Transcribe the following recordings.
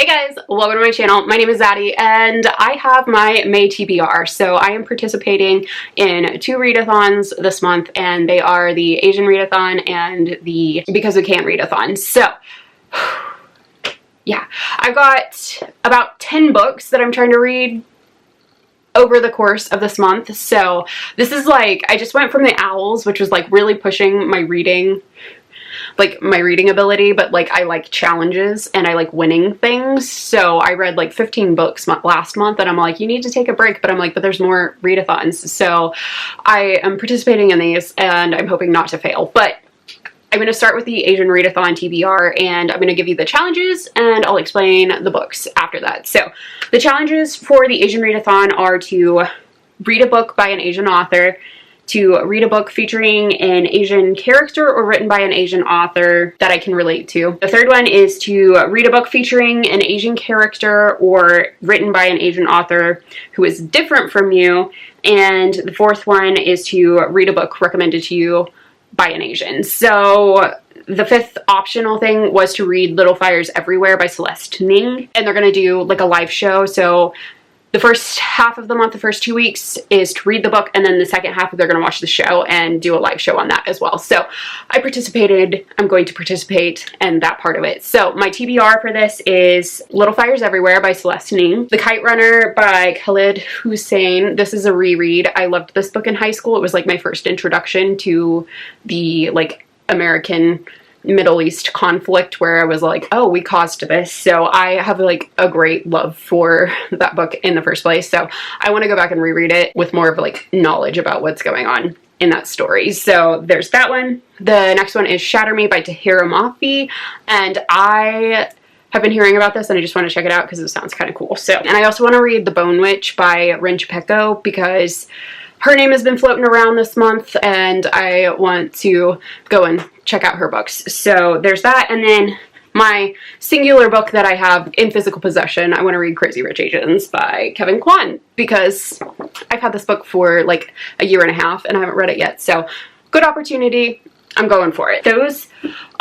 Hey guys, welcome to my channel. My name is Zaddy and I have my May TBR. So I am participating in 2 readathons this month, and they are the Asian readathon and the Because We Can readathon. So yeah, I've got about 10 books that I'm trying to read over the course of this month. So this is like, I just went from the Owls, which was like really pushing my reading ability, but like I like challenges and I like winning things. So I read like 15 books last month and I'm like, you need to take a break, but I'm like, but there's more readathons. So I am participating in these and I'm hoping not to fail. But I'm going to start with the Asian Readathon TBR, and I'm going to give you the challenges and I'll explain the books after that. So the challenges for the Asian Readathon are to read a book by an Asian author, to read a book featuring an Asian character or written by an Asian author that I can relate to. The third one is to read a book featuring an Asian character or written by an Asian author who is different from you. And the fourth one is to read a book recommended to you by an Asian. So the fifth optional thing was to read Little Fires Everywhere by Celeste Ning. And they're going to do like a live show. So the first half of the month, the first 2 weeks, is to read the book, and then the second half they're going to watch the show and do a live show on that as well. So I participated, I'm going to participate in that part of it. So my TBR for this is Little Fires Everywhere by Celeste Ning, The Kite Runner by Khalid Hussein. This is a reread. I loved this book in high school. It was like my first introduction to the like American Middle East conflict, where I was like, oh, we caused this. So I have like a great love for that book in the first place. So I want to go back and reread it with more of like knowledge about what's going on in that story. So there's that one. The next one is Shatter Me by Tahira Mafi, and I have been hearing about this and I just want to check it out because it sounds kind of cool. So, and I also want to read The Bone Witch by Rin Chapeko because her name has been floating around this month and I want to go and check out her books. So there's that. And then my singular book that I have in physical possession, I want to read Crazy Rich Asians by Kevin Kwan because I've had this book for like a year and a half and I haven't read it yet. So good opportunity. I'm going for it. Those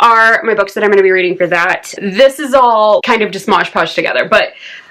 are my books that I'm going to be reading for that. This is all kind of just mosh posh together, but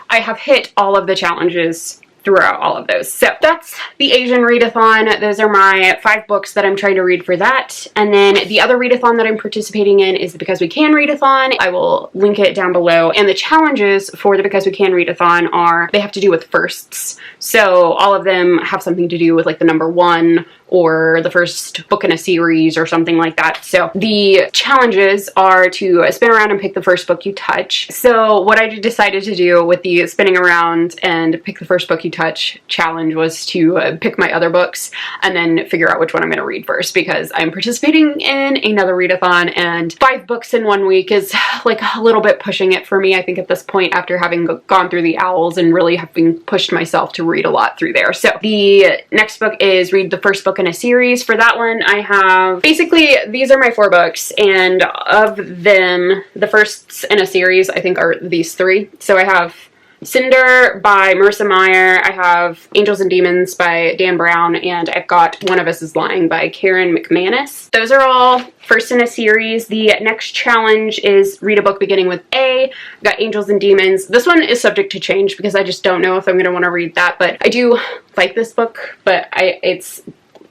I have hit all of the challenges throughout all of those. So that's the Asian readathon. Those are my 5 books that I'm trying to read for that. And then the other readathon that I'm participating in is the Because We Can readathon. I will link it down below. And the challenges for the Because We Can readathon are, they have to do with firsts. So all of them have something to do with like the number 1 or the first book in a series or something like that. So the challenges are to spin around and pick the first book you touch. So what I decided to do with the spinning around and pick the first book you touch challenge was to pick my other books and then figure out which one I'm going to read first, because I'm participating in another readathon and 5 books in 1 week is like a little bit pushing it for me, I think, at this point, after having gone through the Owls and really having pushed myself to read a lot through there. So the next book is read the first book in a series. For that one, I have basically, these are my 4 books, and of them, the firsts in a series I think are these 3. So I have Cinder by Marissa Meyer, I have Angels and Demons by Dan Brown, and I've got One of Us is Lying by Karen McManus. Those are all first in a series. The next challenge is read a book beginning with A. I've got Angels and Demons. This one is subject to change because I just don't know if I'm going to want to read that, but I do like this book, but it's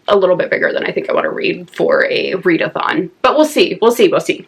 a little bit bigger than I think I want to read for a readathon. But we'll see. We'll see. We'll see.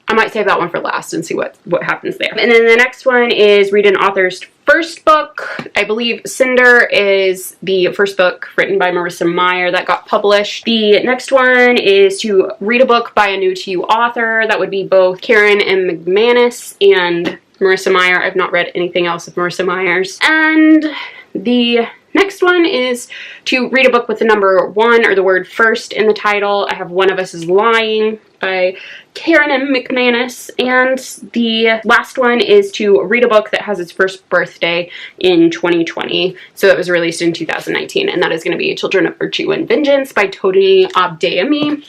I might save that one for last and see what happens there. And then the next one is read an author's first book. I believe Cinder is the first book written by Marissa Meyer that got published. The next one is to read a book by a new to you author. That would be both Karen and McManus and Marissa Meyer. I've not read anything else of Marissa Meyer's. And the next one is to read a book with the number 1 or the word first in the title. I have One of Us is Lying by Karen and McManus. And the last one is to read a book that has its first birthday in 2020. So it was released in 2019, and that is going to be Children of Virtue and Vengeance by Tony Abdeyemi,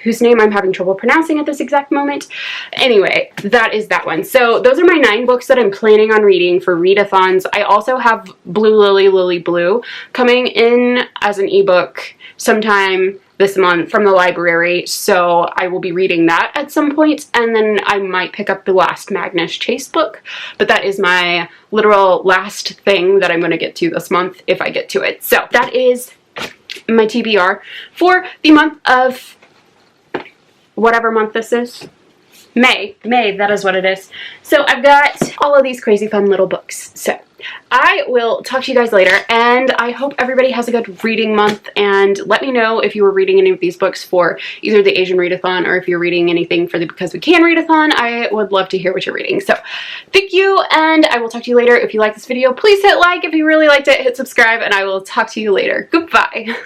whose name I'm having trouble pronouncing at this exact moment. Anyway, that is that one. So those are my 9 books that I'm planning on reading for readathons. I also have Blue Lily, Lily Blue coming in as an ebook sometime this month from the library, so I will be reading that at some point, and then I might pick up the last Magnus Chase book, but that is my literal last thing that I'm going to get to this month if I get to it. So that is my TBR for the month of whatever month this is. May, that is what it is. So I've got all of these crazy fun little books. So I will talk to you guys later, and I hope everybody has a good reading month, and let me know if you were reading any of these books for either the Asian Readathon or if you're reading anything for the Because We Can Readathon. I would love to hear what you're reading. So thank you, and I will talk to you later. If you like this video, please hit like. If you really liked it, hit subscribe, and I will talk to you later. Goodbye.